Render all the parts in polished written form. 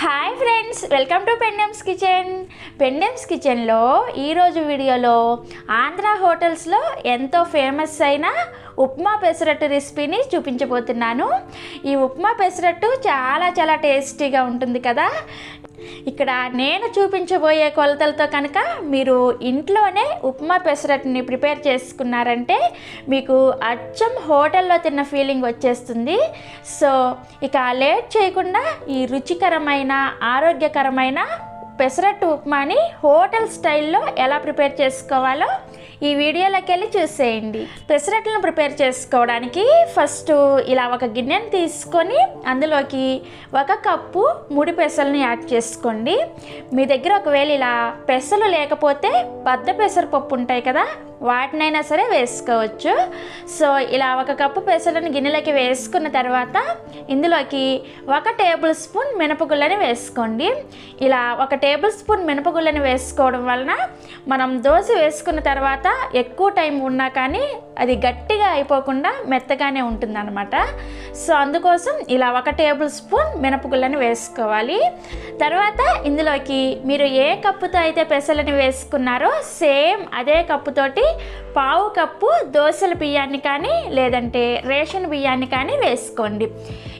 Hi friends, welcome to Pendems kitchen. Pendems కిచెన్లో ఈరోజు వీడియోలో ఆంధ్ర హోటల్స్లో ఎంతో ఫేమస్ అయిన ఉప్మా పెసరట్టు రెసిపీని చూపించబోతున్నాను. ఈ ఉప్మా పెసరట్టు చాలా టేస్టీగా ఉంటుంది కదా. ఇక్కడ నేను చూపించబోయే కొలతలతో కనుక మీరు ఇంట్లోనే ఉప్మా పెసరట్టుని ప్రిపేర్ చేసుకున్నారంటే మీకు అచ్చం హోటల్లో తిన్న ఫీలింగ్ వచ్చేస్తుంది. సో ఇక లేట్ చేయకుండా ఈ రుచికరమైన ఆరోగ్యకరమైన పెసరట్టు ఉప్మాని హోటల్ స్టైల్లో ఎలా ప్రిపేర్ చేసుకోవాలో ఈ వీడియోలోకి వెళ్ళి చూసేయండి. పెసరట్టును ప్రిపేర్ చేసుకోవడానికి ఫస్ట్ ఇలా ఒక గిన్నెని తీసుకొని అందులోకి 1 కప్పు ముడి పెసలను యాడ్ చేసుకోండి. మీ దగ్గర ఒకవేళ ఇలా పెసలు లేకపోతే బద్ద పెసరపప్పు ఉంటాయి కదా, వాటినైనా సరే వేసుకోవచ్చు. సో ఇలా 1 కప్పు పెసలను గిన్నెలోకి వేసుకున్న తర్వాత ఇందులోకి 1 టేబుల్ స్పూన్ మినపగుళ్ళని వేసుకోండి. ఇలా 1 టేబుల్ స్పూన్ మినపగుళ్ళని వేసుకోవడం వలన మనం దోశ వేసుకున్న తర్వాత ఎక్కువ టైం ఉన్నా కానీ అది గట్టిగా అయిపోకుండా మెత్తగానే ఉంటుందన్నమాట. సో అందుకోసం ఇలా 1 టేబుల్ స్పూన్ మినపగుళ్ళని వేసుకోవాలి. తర్వాత ఇందులోకి మీరు ఏ కప్పుతో అయితే పెసలని వేసుకున్నారో సేమ్ అదే కప్పుతోటి 1/2 కప్పు దోసల బియ్యాన్ని కానీ లేదంటే రేషన్ బియ్యాన్ని కానీ వేసుకోండి.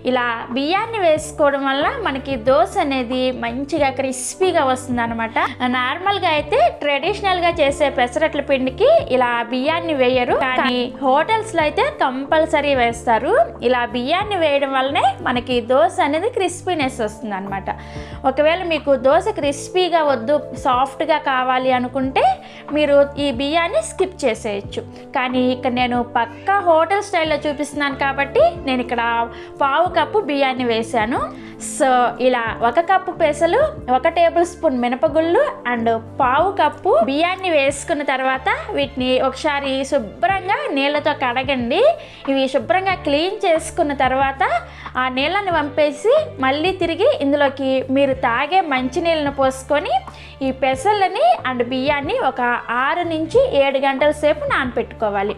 ఇలా బియ్యాన్ని వేసుకోవడం వల్ల మనకి దోశ అనేది మంచిగా క్రిస్పీగా వస్తుంది అనమాట. నార్మల్గా అయితే ట్రెడిషనల్గా చేసే పెసరట్ల పిండికి ఇలా బియ్యాన్ని వేయరు, కానీ హోటల్స్లో అయితే కంపల్సరీ వేస్తారు. ఇలా బియ్యాన్ని వేయడం వల్లనే మనకి దోశ అనేది క్రిస్పీనెస్ వస్తుంది అనమాట. ఒకవేళ మీకు దోశ క్రిస్పీగా వద్దు, సాఫ్ట్గా కావాలి అనుకుంటే మీరు ఈ బియ్యాన్ని స్కిప్ చేసేయచ్చు. కానీ ఇక్కడ నేను పక్కా హోటల్ స్టైల్లో చూపిస్తున్నాను కాబట్టి నేను ఇక్కడ 1/2 కప్పు బియ్యాన్ని వేసాను. సో ఇలా 1 కప్పు పెసలు, 1 టేబుల్ స్పూన్ మినపగుళ్ళు అండ్ 1/2 కప్పు బియ్యాన్ని వేసుకున్న తర్వాత వీటిని ఒకసారి శుభ్రంగా నీళ్ళతో కడగండి. ఇవి శుభ్రంగా క్లీన్ చేసుకున్న తర్వాత ఆ నీళ్ళని వంపేసి మళ్ళీ తిరిగి ఇందులోకి మీరు తాగే మంచినీళ్ళను పోసుకొని ఈ పెసలని అండ్ బియ్యాన్ని ఒక 6 నుంచి 7 గంటల సేపు నానపెట్టుకోవాలి.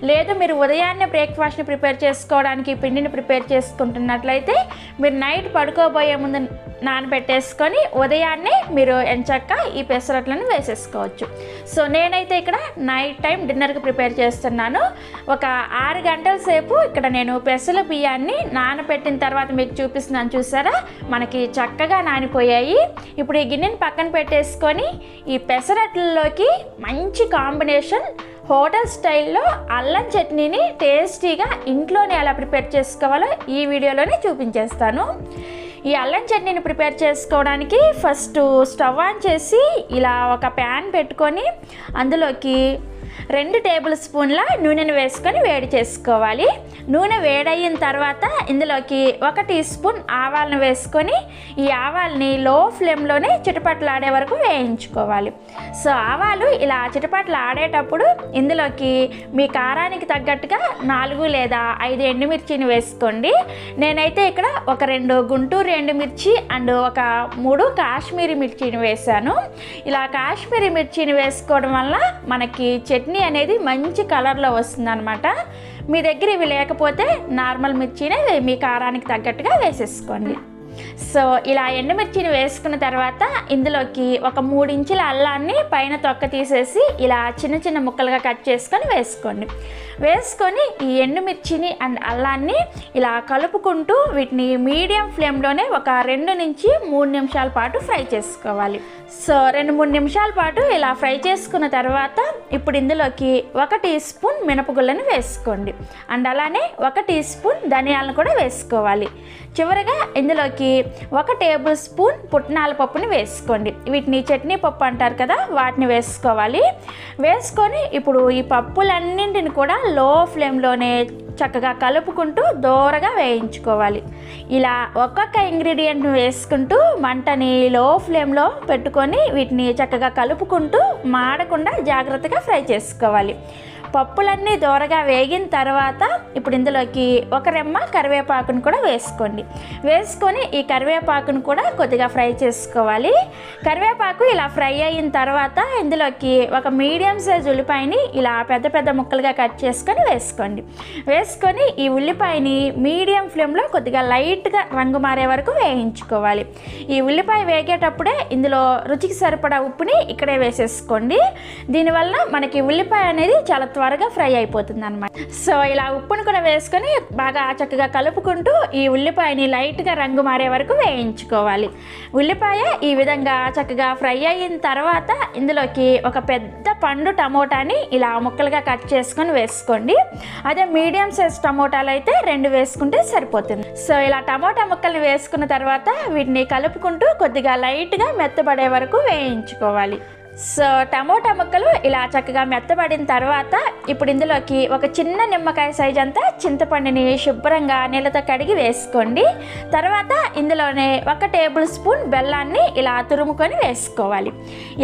లేదు మీరు ఉదయాన్నే బ్రేక్ఫాస్ట్ని ప్రిపేర్ చేసుకోవడానికి పిండిని ప్రిపేర్ చేసుకుంటున్నట్లయితే మీరు నైట్ పడుకోబోయే ముందు నానబెట్టేసుకొని ఉదయాన్నే మీరు ఎంచక్క ఈ పెసరట్లను వేసేసుకోవచ్చు. సో నేనైతే ఇక్కడ నైట్ టైం డిన్నర్కి ప్రిపేర్ చేస్తున్నాను. ఒక 6 గంటల సేపు ఇక్కడ నేను పెసల బియ్యాన్ని నానబెట్టిన తర్వాత మీకు చూపిస్తున్నాను. చూసారా, మనకి చక్కగా నానిపోయాయి. ఇప్పుడు ఈ గిన్నెని పక్కన పెట్టేసుకొని ఈ పెసరట్లలోకి మంచి కాంబినేషన్ హోటల్ స్టైల్లో అల్లం చట్నీని టేస్టీగా ఇంట్లోనే ఎలా ప్రిపేర్ చేసుకోవాలో ఈ వీడియోలోనే చూపించేస్తాను. ఈ అల్లం చట్నీని ప్రిపేర్ చేసుకోవడానికి ఫస్ట్ స్టవ్ ఆన్ చేసి ఇలా ఒక ప్యాన్ పెట్టుకొని అందులోకి 2 టేబుల్ స్పూన్ల నూనెను వేసుకొని వేడి చేసుకోవాలి. నూనె వేడయిన తర్వాత ఇందులోకి 1 టీ స్పూన్ ఆవాలను వేసుకొని ఈ ఆవాల్ని లో ఫ్లేమ్లోనే చిటపటలాడే వరకు వేయించుకోవాలి. సో ఆవాలు ఇలా చిటపటలు ఆడేటప్పుడు ఇందులోకి మీ కారానికి తగ్గట్టుగా 4 లేదా 5 ఎండుమిర్చిని వేసుకోండి. నేనైతే ఇక్కడ ఒక 2 గుంటూరు ఎండుమిర్చి అండ్ ఒక 3 కాశ్మీరీ మిర్చిని వేశాను. ఇలా కాశ్మీరీ మిర్చిని వేసుకోవడం వల్ల మనకి చట్నీ అనేది మంచి కలర్లో వస్తుంది అనమాట. మీ దగ్గర ఇవి లేకపోతే నార్మల్ మిర్చినే మీ కారానికి తగ్గట్టుగా వేసేసుకోండి. సో ఇలా ఎండుమిర్చిని వేసుకున్న తర్వాత ఇందులోకి ఒక 3 ఇంచుల అల్లాన్ని పైన తొక్క తీసేసి ఇలా చిన్న ముక్కలుగా కట్ చేసుకొని వేసుకోండి. వేసుకొని ఈ ఎండుమిర్చిని అండ్ అల్లాన్ని ఇలా కలుపుకుంటూ వీటిని మీడియం ఫ్లేమ్లోనే ఒక 2 నుంచి 3 నిమిషాల పాటు ఫ్రై చేసుకోవాలి. సో 2-3 నిమిషాల పాటు ఇలా ఫ్రై చేసుకున్న తర్వాత ఇప్పుడు ఇందులోకి 1 టీ స్పూన్ మినపగుళ్ళని వేసుకోండి అండ్ అలానే 1 టీ స్పూన్ ధనియాలను కూడా వేసుకోవాలి. చివరగా ఇందులోకి 1 టేబుల్ స్పూన్ పుట్నాల పప్పుని వేసుకోండి. వీటిని చట్నీ పప్పు అంటారు కదా, వాటిని వేసుకోవాలి. వేసుకొని ఇప్పుడు ఈ పప్పులన్నింటిని కూడా లో ఫ్లేమ్లోనే చక్కగా కలుపుకుంటూ దోరగా వేయించుకోవాలి. ఇలా ఒక్కొక్క ఇంగ్రీడియంట్ని వేసుకుంటూ మంటని లో ఫ్లేమ్లో పెట్టుకొని వీటిని చక్కగా కలుపుకుంటూ మాడకుండా జాగ్రత్తగా ఫ్రై చేసుకోవాలి. పప్పులన్నీ దోరగా వేగిన తర్వాత ఇప్పుడు ఇందులోకి ఒక రెమ్మ కరివేపాకును కూడా వేసుకోండి. వేసుకొని ఈ కరివేపాకును కూడా కొద్దిగా ఫ్రై చేసుకోవాలి. కరివేపాకు ఇలా ఫ్రై అయిన తర్వాత ఇందులోకి ఒక మీడియం సైజ్ ఉల్లిపాయని ఇలా పెద్ద పెద్ద ముక్కలుగా కట్ చేసుకొని వేసుకోండి. వేసుకొని ఈ ఉల్లిపాయని మీడియం ఫ్లేమ్లో కొద్దిగా లైట్గా రంగు మారే వరకు వేయించుకోవాలి. ఈ ఉల్లిపాయ వేగేటప్పుడే ఇందులో రుచికి సరిపడా ఉప్పుని ఇక్కడే వేసేసుకోండి. దీనివల్ల మనకి ఉల్లిపాయ అనేది చాలా త్వరగా ఫ్రై అయిపోతుంది అన్నమాట. సో ఇలా ఉప్పును కూడా వేసుకొని బాగా చక్కగా కలుపుకుంటూ ఈ ఉల్లిపాయని లైట్గా రంగు మారే వరకు వేయించుకోవాలి. ఉల్లిపాయ ఈ విధంగా చక్కగా ఫ్రై అయిన తర్వాత ఇందులోకి ఒక పెద్ద పండు టమోటాని ఇలా ముక్కలుగా కట్ చేసుకొని వేసుకోండి. అదే మీడియం సైజ్ టమోటాలు అయితే 2 వేసుకుంటే సరిపోతుంది. సో ఇలా టమోటా ముక్కల్ని వేసుకున్న తర్వాత వీటిని కలుపుకుంటూ కొద్దిగా లైట్గా మెత్తబడే వరకు వేయించుకోవాలి. సో టమోటా ముక్కలు ఇలా చక్కగా మెత్తబడిన తర్వాత ఇప్పుడు ఇందులోకి ఒక చిన్న నిమ్మకాయ సైజ్ అంతా చింతపండుని శుభ్రంగా నీళ్ళతో కడిగి వేసుకోండి. తర్వాత ఇందులోనే 1 టేబుల్ స్పూన్ బెల్లాన్ని ఇలా తురుముకొని వేసుకోవాలి.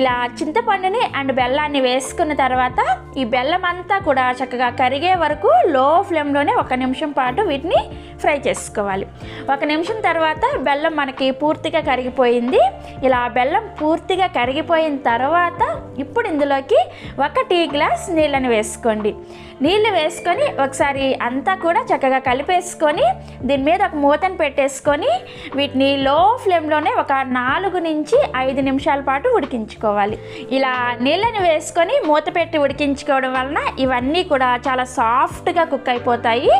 ఇలా చింతపండుని అండ్ బెల్లాన్ని వేసుకున్న తర్వాత ఈ బెల్లం అంతా కూడా చక్కగా కరిగే వరకు లో ఫ్లేమ్లోనే 1 నిమిషం పాటు వీటిని ఫ్రై చేసుకోవాలి. 1 నిమిషం తర్వాత బెల్లం మనకి పూర్తిగా కరిగిపోయింది. ఇలా బెల్లం పూర్తిగా కరిగిపోయిన తర్వాత ఇప్పుడు ఇందులోకి 1 టీ గ్లాస్ నీళ్ళని వేసుకోండి. నీళ్ళు వేసుకొని ఒకసారి అంతా కూడా చక్కగా కలిపేసుకొని దీని మీద ఒక మూతను పెట్టేసుకొని వీటిని లో ఫ్లేమ్లోనే ఒక 4 నుంచి 5 నిమిషాల పాటు ఉడికించుకోవాలి. ఇలా నీళ్ళని వేసుకొని మూత పెట్టి ఉడికించుకోవడం వలన ఇవన్నీ కూడా చాలా సాఫ్ట్గా కుక్ అయిపోతాయి.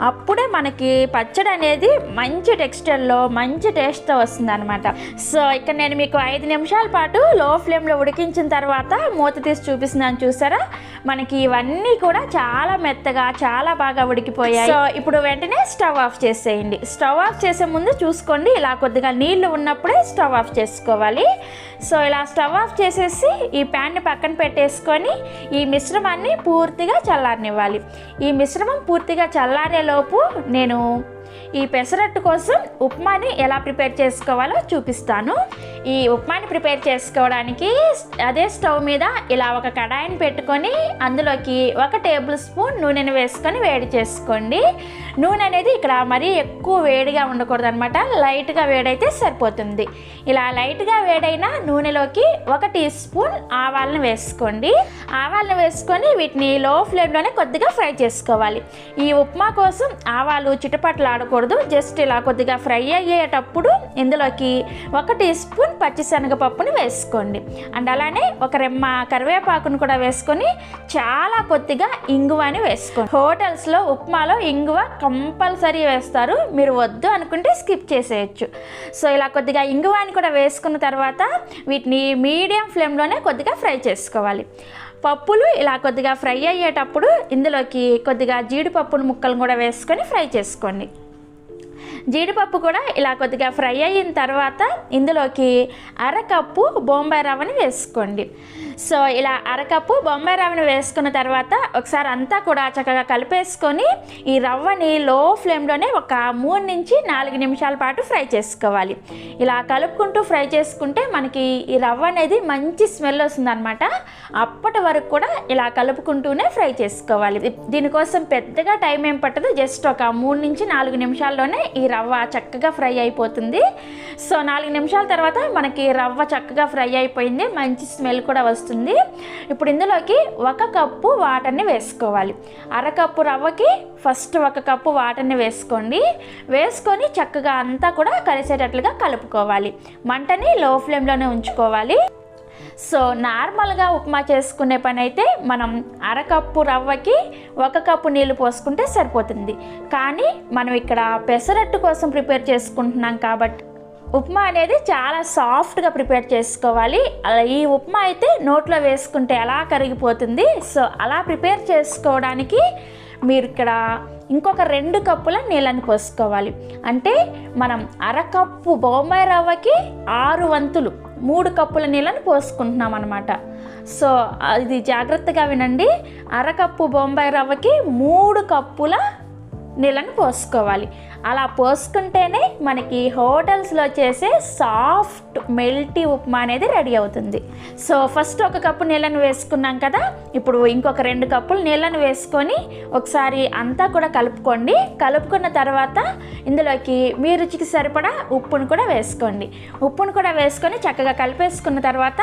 అప్పుడే మనకి పచ్చడి అనేది మంచి టెక్స్చర్లో మంచి టేస్ట్తో వస్తుంది అనమాట. సో ఇక్కడ నేను మీకు 5 నిమిషాల పాటు లో ఫ్లేమ్లో ఉడికించిన తర్వాత మూత తీసి చూపిస్తున్నాను, చూసారా? మనకి ఇవన్నీ కూడా చాలా మెత్తగా చాలా బాగా ఉడికిపోయాయి. సో ఇప్పుడు వెంటనే స్టవ్ ఆఫ్ చేసేయండి. స్టవ్ ఆఫ్ చేసే ముందు చూసుకోండి, ఇలా కొద్దిగా నీళ్లు ఉన్నప్పుడే స్టవ్ ఆఫ్ చేసుకోవాలి. సో ఇలా స్టవ్ ఆఫ్ చేసేసి ఈ ప్యాన్ని పక్కన పెట్టేసుకొని ఈ మిశ్రమాన్ని పూర్తిగా చల్లారనివ్వాలి. ఈ మిశ్రమం పూర్తిగా చల్లారేలోపు నేను ఈ పెసరట్టు కోసం ఉప్మాని ఎలా ప్రిపేర్ చేసుకోవాలో చూపిస్తాను. ఈ ఉప్మాని ప్రిపేర్ చేసుకోవడానికి అదే స్టవ్ మీద ఇలా ఒక కడాయిని పెట్టుకొని అందులోకి 1 టేబుల్ స్పూన్ నూనెని వేసుకొని వేడి చేసుకోండి. నూనె అనేది ఇక్కడ మరీ ఎక్కువ వేడిగా ఉండకూడదు అనమాట, లైట్గా వేడైతే సరిపోతుంది. ఇలా లైట్గా వేడైన నూనెలోకి 1 టీ స్పూన్ ఆవాలను వేసుకోండి. ఆవాలను వేసుకొని వీటిని లో ఫ్లేమ్లోనే కొద్దిగా ఫ్రై చేసుకోవాలి. ఈ ఉప్మా కోసం ఆవాలు చిటపట్లాడకూడదు, జస్ట్ ఇలా కొద్దిగా ఫ్రై అయ్యేటప్పుడు ఇందులోకి 1 టీ స్పూన్ పచ్చిశనగపప్పుని వేసుకోండి. అండ్ అలానే 1 రెమ్మ కరివేపాకును కూడా వేసుకొని చాలా కొద్దిగా ఇంగువని వేసుకోండి. హోటల్స్లో ఉప్మాలో ఇంగువ కంపల్సరీ వేస్తారు, మీరు వద్దు అనుకుంటే స్కిప్ చేసేయచ్చు. సో ఇలా కొద్దిగా ఇంగువని కూడా వేసుకున్న తర్వాత వీటిని మీడియం ఫ్లేమ్లోనే కొద్దిగా ఫ్రై చేసుకోవాలి. పప్పులు ఇలా కొద్దిగా ఫ్రై అయ్యేటప్పుడు ఇందులోకి కొద్దిగా జీడిపప్పుల ముక్కలు కూడా వేసుకొని ఫ్రై చేసుకోండి. జీడిపప్పు కూడా ఇలా కొద్దిగా ఫ్రై అయిన తర్వాత ఇందులోకి 1/2 కప్పు బొంబాయి రవ్వని వేసుకోండి. సో ఇలా 1/2 కప్పు బొంబాయి రవ్వని వేసుకున్న తర్వాత ఒకసారి అంతా కూడా చక్కగా కలిపేసుకొని ఈ రవ్వని లో ఫ్లేమ్లోనే ఒక 3 నుంచి 4 నిమిషాల పాటు ఫ్రై చేసుకోవాలి. ఇలా కలుపుకుంటూ ఫ్రై చేసుకుంటే మనకి ఈ రవ్వ అనేది మంచి స్మెల్ వస్తుంది అనమాట. అప్పటి వరకు కూడా ఇలా కలుపుకుంటూనే ఫ్రై చేసుకోవాలి. దీనికోసం పెద్దగా టైం ఏం పట్టదు, జస్ట్ ఒక 3 నుంచి 4 నిమిషాల్లోనే ఈ రవ్వ చక్కగా ఫ్రై అయిపోతుంది. సో 4 నిమిషాల తర్వాత మనకి రవ్వ చక్కగా ఫ్రై అయిపోయింది, మంచి స్మెల్ కూడా వస్తుంది. ఇప్పుడు ఇందులోకి 1 కప్పు వాటర్ని వేసుకోవాలి. 1/2 కప్పు రవ్వకి ఫస్ట్ 1 కప్పు వాటర్ని వేసుకోండి. వేసుకొని చక్కగా అంతా కూడా కలిసేటట్లుగా కలుపుకోవాలి. మంటని లో ఫ్లేమ్లోనే ఉంచుకోవాలి. సో నార్మల్గా ఉప్మా చేసుకునే పని అయితే మనం 1/2 కప్పు రవ్వకి 1 కప్పు నీళ్ళు పోసుకుంటే సరిపోతుంది. కానీ మనం ఇక్కడ పెసరట్టు కోసం ప్రిపేర్ చేసుకుంటున్నాం కాబట్టి ఉప్మా అనేది చాలా సాఫ్ట్గా ప్రిపేర్ చేసుకోవాలి. అలా ఈ ఉప్మా అయితే నోట్లో వేసుకుంటే ఎలా కరిగిపోతుంది. సో అలా ప్రిపేర్ చేసుకోవడానికి మీరు ఇక్కడ ఇంకొక 2 కప్పుల నీళ్ళని పోసుకోవాలి. అంటే మనం 1/2 కప్పు బొంబాయి రవ్వకి 6 వంతులు 3 కప్పుల నీళ్ళని పోసుకుంటున్నాం అనమాట. సో ఇది జాగ్రత్తగా వినండి. 1/2 కప్పు బొంబాయి రవ్వకి 3 కప్పుల నీళ్ళని పోసుకోవాలి. అలా పోసుకుంటేనే మనకి హోటల్స్లో చేసే సాఫ్ట్ మెల్టీ ఉప్మా అనేది రెడీ అవుతుంది. సో ఫస్ట్ 1 కప్పు నీళ్ళను వేసుకున్నాం కదా, ఇప్పుడు ఇంకొక 2 కప్పులు నీళ్ళను వేసుకొని ఒకసారి అంతా కూడా కలుపుకోండి. కలుపుకున్న తర్వాత ఇందులోకి మీ రుచికి సరిపడా ఉప్పును కూడా వేసుకోండి. ఉప్పును కూడా వేసుకొని చక్కగా కలిపేసుకున్న తర్వాత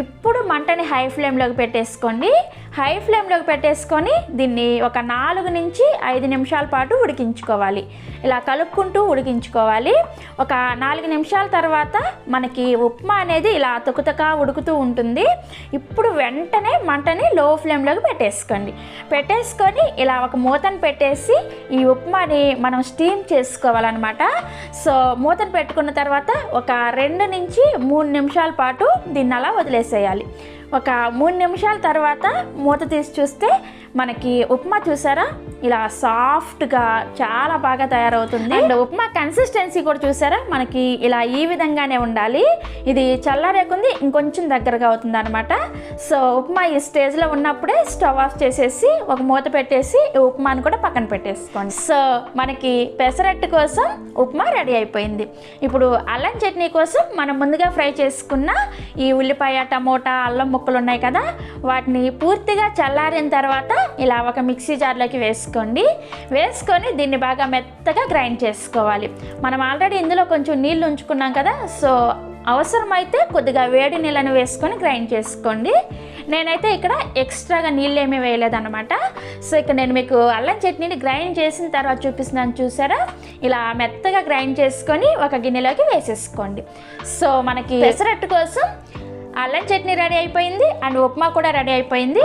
ఇప్పుడు మంటని హై ఫ్లేమ్లోకి పెట్టేసుకోండి. హై ఫ్లేమ్లోకి పెట్టేసుకొని దీన్ని ఒక 4 నుంచి 5 నిమిషాల పాటు ఉడికించుకోవాలి. ఇలా కలుపుకుంటూ ఉడికించుకోవాలి. ఒక 4 నిమిషాల తర్వాత మనకి ఉప్మా అనేది ఇలా తుకుతకా ఉడుకుతూ ఉంటుంది. ఇప్పుడు వెంటనే మంటని లో ఫ్లేమ్లోకి పెట్టేసుకొని ఇలా ఒక మూతను పెట్టేసి ఈ ఉప్మాని మనం స్టీమ్ చేసుకోవాలన్నమాట. సో మూతను పెట్టుకున్న తర్వాత ఒక 2 నుంచి 3 నిమిషాల పాటు దీన్ని అలా వదిలేసేయాలి. ఒక 3 నిమిషాల తర్వాత మూత తీసి చూస్తే మనకి ఉప్మా చూసారా ఇలా సాఫ్ట్గా చాలా బాగా తయారవుతుంది. అండ్ ఉప్మా కన్సిస్టెన్సీ కూడా చూసారా మనకి ఇలా ఈ విధంగానే ఉండాలి. ఇది చల్లారేకుంది ఇంకొంచెం దగ్గరగా అవుతుంది అనమాట. సో ఉప్మా ఈ స్టేజ్లో ఉన్నప్పుడే స్టవ్ ఆఫ్ చేసేసి ఒక మూత పెట్టేసి ఈ ఉప్మాని కూడా పక్కన పెట్టేసుకోండి. సో మనకి పెసరట్టు కోసం ఉప్మా రెడీ అయిపోయింది. ఇప్పుడు అల్లం చట్నీ కోసం మనం ముందుగా ఫ్రై చేసుకున్న ఈ ఉల్లిపాయ, టమోటా, అల్లం ముక్కలు ఉన్నాయి కదా, వాటిని పూర్తిగా చల్లారిన తర్వాత ఇలా ఒక మిక్సీ జార్లోకి వేసుకొని దీన్ని బాగా మెత్తగా గ్రైండ్ చేసుకోవాలి. మనం ఆల్రెడీ ఇందులో కొంచెం నీళ్ళు ఉంచుకున్నాం కదా, సో అవసరమైతే కొద్దిగా వేడి నీళ్ళని వేసుకొని గ్రైండ్ చేసుకోండి. నేనైతే ఇక్కడ ఎక్స్ట్రాగా నీళ్ళు ఏమీ వేయలేదన్నమాట. సో ఇక్కడ నేను మీకు అల్లం చట్నీని గ్రైండ్ చేసిన తర్వాత చూపిస్తున్నాను చూసారా, ఇలా మెత్తగా గ్రైండ్ చేసుకొని ఒక గిన్నెలోకి వేసేసుకోండి. సో మనకి పెసరట్టు కోసం అల్లం చట్నీ రెడీ అయిపోయింది అండ్ ఉప్మా కూడా రెడీ అయిపోయింది.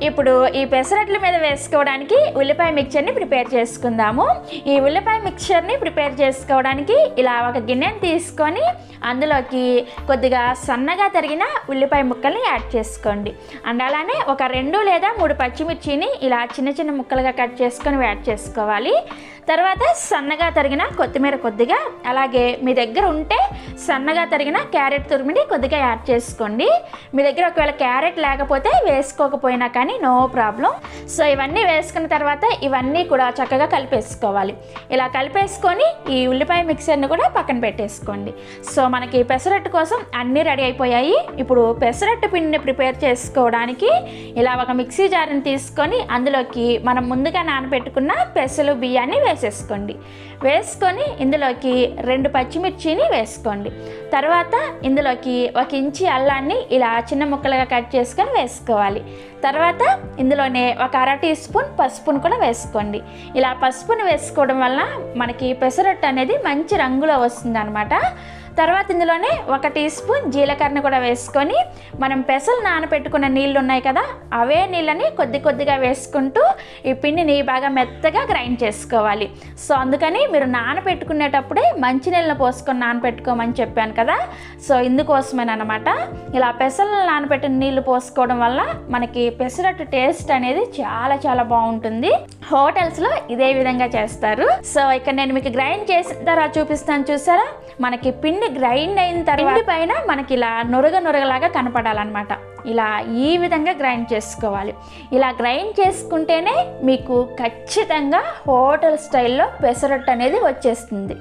ఇప్పుడు ఈ పెసరట్ల మీద వేసుకోవడానికి ఉల్లిపాయ మిక్చర్ని ప్రిపేర్ చేసుకుందాము. ఈ ఉల్లిపాయ మిక్చర్ని ప్రిపేర్ చేసుకోవడానికి ఇలా ఒక గిన్నెని తీసుకొని అందులోకి కొద్దిగా సన్నగా తరిగిన ఉల్లిపాయ ముక్కల్ని యాడ్ చేసుకోండి. అండ్ అలానే ఒక 2 లేదా 3 పచ్చిమిర్చిని ఇలా చిన్న చిన్న ముక్కలుగా కట్ చేసుకొని యాడ్ చేసుకోవాలి. తర్వాత సన్నగా తరిగిన కొత్తిమీర కొద్దిగా, అలాగే మీ దగ్గర ఉంటే సన్నగా తరిగిన క్యారెట్ తురిమిని కొద్దిగా యాడ్ చేసుకోండి. మీ దగ్గర ఒకవేళ క్యారెట్ లేకపోతే వేసుకోకపోయినా కానీ నో ప్రాబ్లం. సో ఇవన్నీ వేసుకున్న తర్వాత ఇవన్నీ కూడా చక్కగా కలిపేసుకోవాలి. ఇలా కలిపేసుకొని ఈ ఉల్లిపాయ మిక్సర్ని కూడా పక్కన పెట్టేసుకోండి. సో మనకి పెసరట్టు కోసం అన్నీ రెడీ అయిపోయాయి. ఇప్పుడు పెసరట్టు పిండిని ప్రిపేర్ చేసుకోవడానికి ఇలా ఒక మిక్సీ జార్ని తీసుకొని అందులోకి మనం ముందుగా నానబెట్టుకున్న పెసలు బియ్యాన్ని వేసుకొని ఇందులోకి 2 పచ్చిమిర్చిని వేసుకోండి. తర్వాత ఇందులోకి 1 ఇంచి అల్లాన్ని ఇలా చిన్న ముక్కలుగా కట్ చేసుకొని వేసుకోవాలి. తర్వాత ఇందులోనే ఒక 1/2 టీ స్పూన్ పసుపును కూడా వేసుకోండి. ఇలా పసుపును వేసుకోవడం వల్ల మనకి పెసరట్టు అనేది మంచి రంగులో వస్తుంది అనమాట. తర్వాత ఇందులోనే 1 టీ స్పూన్ జీలకర్ర కూడా వేసుకొని మనం పెసలు నానబెట్టుకున్న నీళ్ళు ఉన్నాయి కదా, అవే నీళ్ళని కొద్దిగా వేసుకుంటూ ఈ పిండిని బాగా మెత్తగా గ్రైండ్ చేసుకోవాలి. సో అందుకని మీరు నానబెట్టుకునేటప్పుడే మంచినీళ్ళని పోసుకొని నానబెట్టుకోమని చెప్పాను కదా, సో ఇందుకోసమేనమాట. ఇలా పెసలు నానబెట్టిన నీళ్ళు పోసుకోవడం వల్ల మనకి పెసరట్టు టేస్ట్ అనేది చాలా చాలా బాగుంటుంది. హోటల్స్లో ఇదే విధంగా చేస్తారు. సో ఇక్కడ నేను మీకు గ్రైండ్ చేసిన తర్వాత చూపిస్తాను చూసారా, మనకి పిండి గ్రైండ్ అయిన తర్వాత పైన మనకి ఇలా నొరగలాగా కనపడాలన్నమాట. ఇలా ఈ విధంగా గ్రైండ్ చేసుకోవాలి. ఇలా గ్రైండ్ చేసుకుంటేనే మీకు ఖచ్చితంగా హోటల్ స్టైల్లో పెసరట్టు అనేది వచ్చేస్తుంది.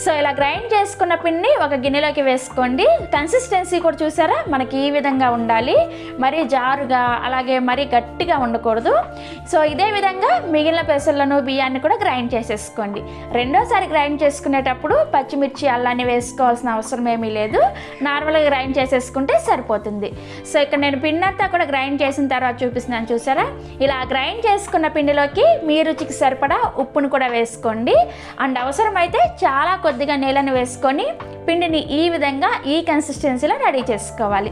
సో ఇలా గ్రైండ్ చేసుకున్న పిండిని ఒక గిన్నెలోకి వేసుకోండి. కన్సిస్టెన్సీ కూడా చూసారా మనకి ఈ విధంగా ఉండాలి, మరీ జారుగా అలాగే మరీ గట్టిగా ఉండకూడదు. సో ఇదే విధంగా మిగిలిన పెసర్లను బియ్యాన్ని కూడా గ్రైండ్ చేసేసుకోండి. రెండోసారి గ్రైండ్ చేసుకునేటప్పుడు పచ్చిమిర్చి అల్లాన్ని వేసుకోవాల్సిన అవసరం ఏమీ లేదు, నార్మల్గా గ్రైండ్ చేసేసుకుంటే సరిపోతుంది. సో ఇక్కడ నేను పిండి అంతా కూడా గ్రైండ్ చేసిన తర్వాత చూపిస్తున్నాను చూసారా, ఇలా గ్రైండ్ చేసుకున్న పిండిలోకి మీ రుచికి సరిపడా ఉప్పును కూడా వేసుకోండి. అండ్ అవసరమైతే చాలా కొద్దిగా నీళ్ళని వేసుకొని పిండిని ఈ విధంగా ఈ కన్సిస్టెన్సీలో రెడీ చేసుకోవాలి.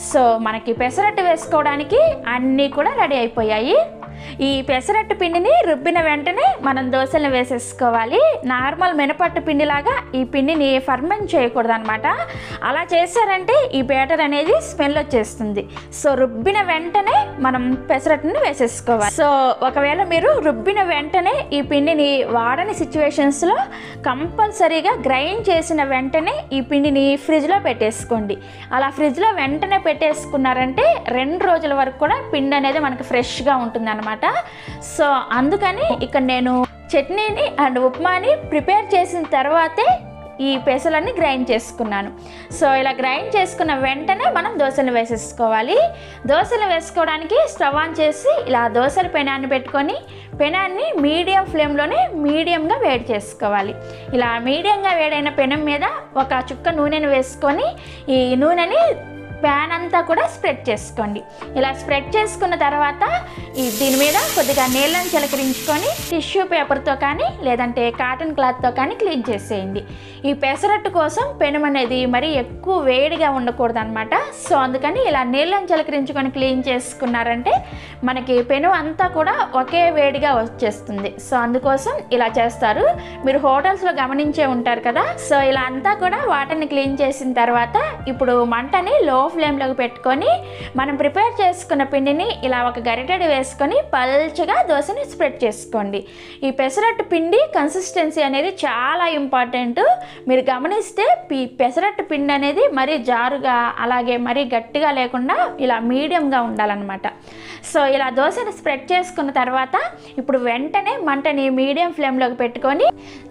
సో మనకి పెసరట్టు వేసుకోవడానికి అన్నీ కూడా రెడీ అయిపోయాయి. ఈ పెసరట్టు పిండిని రుబ్బిన వెంటనే మనం దోశలను వేసేసుకోవాలి. నార్మల్ మినపట్టు పిండిలాగా ఈ పిండిని ఫర్మెంట్ చేయకూడదు అనమాట. అలా చేశారంటే ఈ బ్యాటర్ అనేది స్మెల్ వచ్చేస్తుంది. సో రుబ్బిన వెంటనే మనం పెసరట్టుని వేసేసుకోవాలి. సో ఒకవేళ మీరు రుబ్బిన వెంటనే ఈ పిండిని వాడని సిచ్యువేషన్స్లో కంపల్సరీగా గ్రైండ్ చేసిన వెంటనే ఈ పిండిని ఫ్రిడ్జ్లో పెట్టేసుకోండి. అలా ఫ్రిడ్జ్లో వెంటనే పెట్టేసుకున్నారంటే 2 రోజుల వరకు కూడా పిండి అనేది మనకు ఫ్రెష్గా ఉంటుంది అనమాట. సో అందుకని ఇక్కడ నేను చట్నీని అండ్ ఉప్మాని ప్రిపేర్ చేసిన తర్వాతే ఈ పెసలన్నీ గ్రైండ్ చేసుకున్నాను. సో ఇలా గ్రైండ్ చేసుకున్న వెంటనే మనం దోశలు వేసేసుకోవాలి. దోశలు వేసుకోవడానికి స్టవ్ ఆన్ చేసి ఇలా దోశల పెనాన్ని పెట్టుకొని పెనాన్ని మీడియం ఫ్లేమ్లోనే మీడియంగా వేడి చేసుకోవాలి. ఇలా మీడియంగా వేడైన పెనం మీద ఒక చుక్క నూనెను వేసుకొని ఈ నూనెని ప్యాన్ అంతా కూడా స్ప్రెడ్ చేసుకోండి. ఇలా స్ప్రెడ్ చేసుకున్న తర్వాత దీని మీద కొద్దిగా నీళ్ళని చిలకరించుకొని టిష్యూ పేపర్తో కానీ లేదంటే కాటన్ క్లాత్తో కానీ క్లీన్ చేసేయండి. ఈ పెసరట్టు కోసం పెనం అనేది మరీ ఎక్కువ వేడిగా ఉండకూడదు అనమాట. సో అందుకని ఇలా నీళ్ళని చిలకరించుకొని క్లీన్ చేసుకున్నారంటే మనకి పెను అంతా కూడా ఒకే వేడిగా వచ్చేస్తుంది. సో అందుకోసం ఇలా చేస్తారు. మీరు హోటల్స్లో గమనించే ఉంటారు కదా. సో ఇలా అంతా కూడా వాటర్ని క్లీన్ చేసిన తర్వాత ఇప్పుడు మంటని లో ఫ్లేమ్లోకి పెట్టుకొని మనం ప్రిపేర్ చేసుకున్న పిండిని ఇలా ఒక గరిటెడు వేసుకొని పల్చగా దోశని స్ప్రెడ్ చేసుకోండి. ఈ పెసరట్టు పిండి కన్సిస్టెన్సీ అనేది చాలా ఇంపార్టెంట్. మీరు గమనిస్తే పెసరట్టు పిండి అనేది మరీ జారుగా అలాగే మరీ గట్టిగా లేకుండా ఇలా మీడియంగా ఉండాలన్నమాట. సో ఇలా దోశని స్ప్రెడ్ చేసుకున్న తర్వాత ఇప్పుడు వెంటనే మంటని మీడియం ఫ్లేమ్లోకి పెట్టుకొని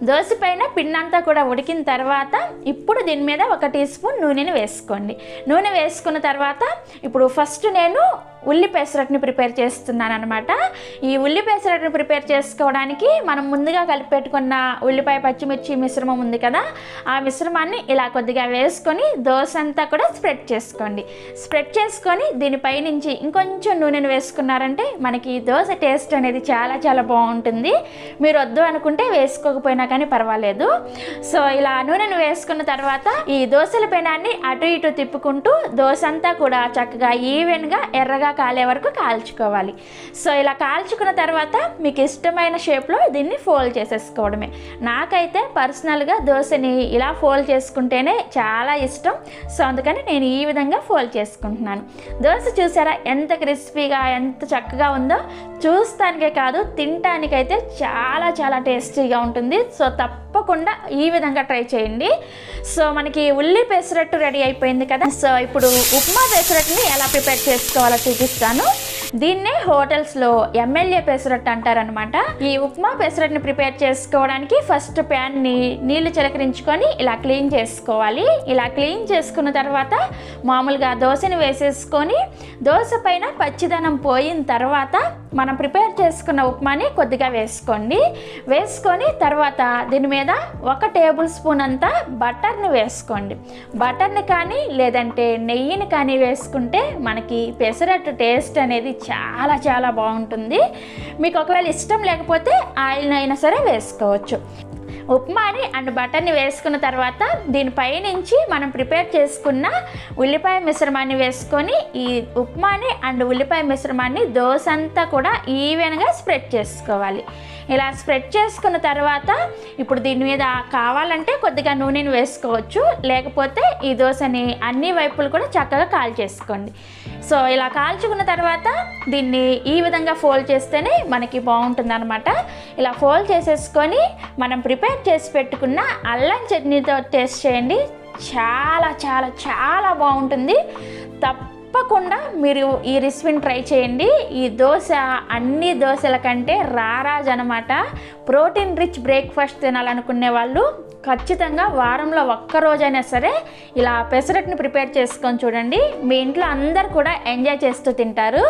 దోశ పైన పిండి అంతా కూడా ఉడికిన తర్వాత ఇప్పుడు దీని మీద 1 టీ స్పూన్ నూనెని వేసుకోండి. నూనె వేసుకున్న తర్వాత ఇప్పుడు ఫస్ట్ నేను ఉల్లి పెసరట్టుని ప్రిపేర్ చేస్తున్నాను అనమాట. ఈ ఉల్లి పెసరట్టుని ప్రిపేర్ చేసుకోవడానికి మనం ముందుగా కలిపి పెట్టుకున్న ఉల్లిపాయ పచ్చిమిర్చి మిశ్రమం ఉంది కదా, ఆ మిశ్రమాన్ని ఇలా కొద్దిగా వేసుకొని దోశ అంతా కూడా స్ప్రెడ్ చేసుకోండి. స్ప్రెడ్ చేసుకొని దీనిపై నుంచి ఇంకొంచెం నూనెను వేసుకున్నారంటే మనకి దోశ టేస్ట్ అనేది చాలా చాలా బాగుంటుంది. మీరు వద్దు అనుకుంటే వేసుకోకపోయినా కానీ పర్వాలేదు. సో ఇలా నూనెను వేసుకున్న తర్వాత ఈ దోశల పెనాన్ని అటు ఇటు తిప్పుకుంటూ దోశ అంతా కూడా చక్కగా ఈవెన్గా ఎర్రగా కాలే వరకు కాల్చుకోవాలి. సో ఇలా కాల్చుకున్న తర్వాత మీకు ఇష్టమైన షేప్లో దీన్ని ఫోల్డ్ చేసేసుకోవడమే. నాకైతే పర్సనల్గా దోశని ఇలా ఫోల్డ్ చేసుకుంటేనే చాలా ఇష్టం. సో అందుకని నేను ఈ విధంగా ఫోల్డ్ చేసుకుంటున్నాను. దోశ చూసారా ఎంత క్రిస్పీగా ఎంత చక్కగా ఉందో. చూస్తానికే కాదు తినటానికైతే చాలా చాలా టేస్టీగా ఉంటుంది. సో తప్పకుండా ఈ విధంగా ట్రై చేయండి. సో మనకి ఉల్లి పెసరట్టు రెడీ అయిపోయింది కదా. సో ఇప్పుడు ఉప్మా పెసరట్టుని ఎలా ప్రిపేర్ చేసుకోవాలో చూపిస్తాను. దీన్నే హోటల్స్లో ఎమ్మెల్యే పెసరట్టు అంటారనమాట. ఈ ఉప్మా పెసరట్టుని ప్రిపేర్ చేసుకోవడానికి ఫస్ట్ ప్యాన్ని నీళ్లు చిలకరించుకొని ఇలా క్లీన్ చేసుకోవాలి. ఇలా క్లీన్ చేసుకున్న తర్వాత మామూలుగా దోశని వేసేసుకొని దోశ పైన పచ్చిదనం పోయిన తర్వాత మనం ప్రిపేర్ చేసుకున్న ఉప్మాని కొద్దిగా వేసుకోండి. వేసుకొని తర్వాత దీని మీద 1 టేబుల్ స్పూన్ అంతా బటర్ని వేసుకోండి. బటర్ని కానీ లేదంటే నెయ్యిని కానీ వేసుకుంటే మనకి పెసరట్టు టేస్ట్ అనేది చాలా చాలా బాగుంటుంది. మీకు ఒకవేళ ఇష్టం లేకపోతే ఆయిల్ అయినా సరే వేసుకోవచ్చు. ఉప్మాని అండ్ బటర్ని వేసుకున్న తర్వాత దీనిపై నుంచి మనం ప్రిపేర్ చేసుకున్న ఉల్లిపాయ మిశ్రమాన్ని వేసుకొని ఈ ఉప్మాని అండ్ ఉల్లిపాయ మిశ్రమాన్ని దోశ అంతా కూడా ఈవెన్గా స్ప్రెడ్ చేసుకోవాలి. ఇలా స్ప్రెడ్ చేసుకున్న తర్వాత ఇప్పుడు దీని మీద కావాలంటే కొద్దిగా నూనెని వేసుకోవచ్చు, లేకపోతే ఈ దోశని అన్ని వైపులు కూడా చక్కగా కాల్చేసుకోండి. సో ఇలా కాల్చుకున్న తర్వాత దీన్ని ఈ విధంగా ఫోల్డ్ చేస్తేనే మనకి బాగుంటుంది అనమాట. ఇలా ఫోల్డ్ చేసేసుకొని మనం ప్రిపేర్ చేసి పెట్టుకున్న అల్లం చట్నీతో టేస్ట్ చేయండి. చాలా చాలా చాలా బాగుంటుంది. తప్పకుండా మీరు ఈ రెసిపీని ట్రై చేయండి. ఈ దోశ అన్ని దోశల కంటే రారాజ్ అనమాట. ప్రోటీన్ రిచ్ బ్రేక్ఫాస్ట్ తినాలనుకునే వాళ్ళు ఖచ్చితంగా వారంలో 1 రోజైనా సరే ఇలా పెసరట్టుని ప్రిపేర్ చేసుకొని చూడండి. మీ ఇంట్లో అందరు కూడా ఎంజాయ్ చేస్తూ తింటారు.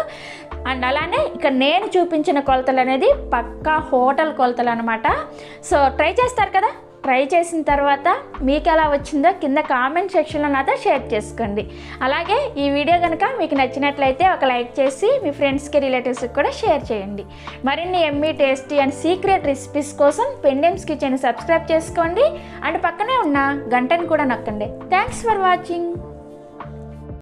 అండ్ అలానే ఇక నేను చూపించిన కొలతలు అనేది పక్కా హోటల్ కొలతలు అనమాట. సో ట్రై చేస్తారు కదా. ట్రై చేసిన తర్వాత మీకు ఎలా వచ్చిందో కింద కామెంట్ సెక్షన్లో నాతో షేర్ చేసుకోండి. అలాగే ఈ వీడియో కనుక మీకు నచ్చినట్లయితే ఒక లైక్ చేసి మీ ఫ్రెండ్స్కి రిలేటివ్స్కి కూడా షేర్ చేయండి. మరిన్ని Emmy tasty and secret recipes కోసం పెండెమ్స్ కిచెన్ సబ్స్క్రైబ్ చేసుకోండి. అండ్ పక్కనే ఉన్న గంటను కూడా నొక్కండి. Thanks for watching.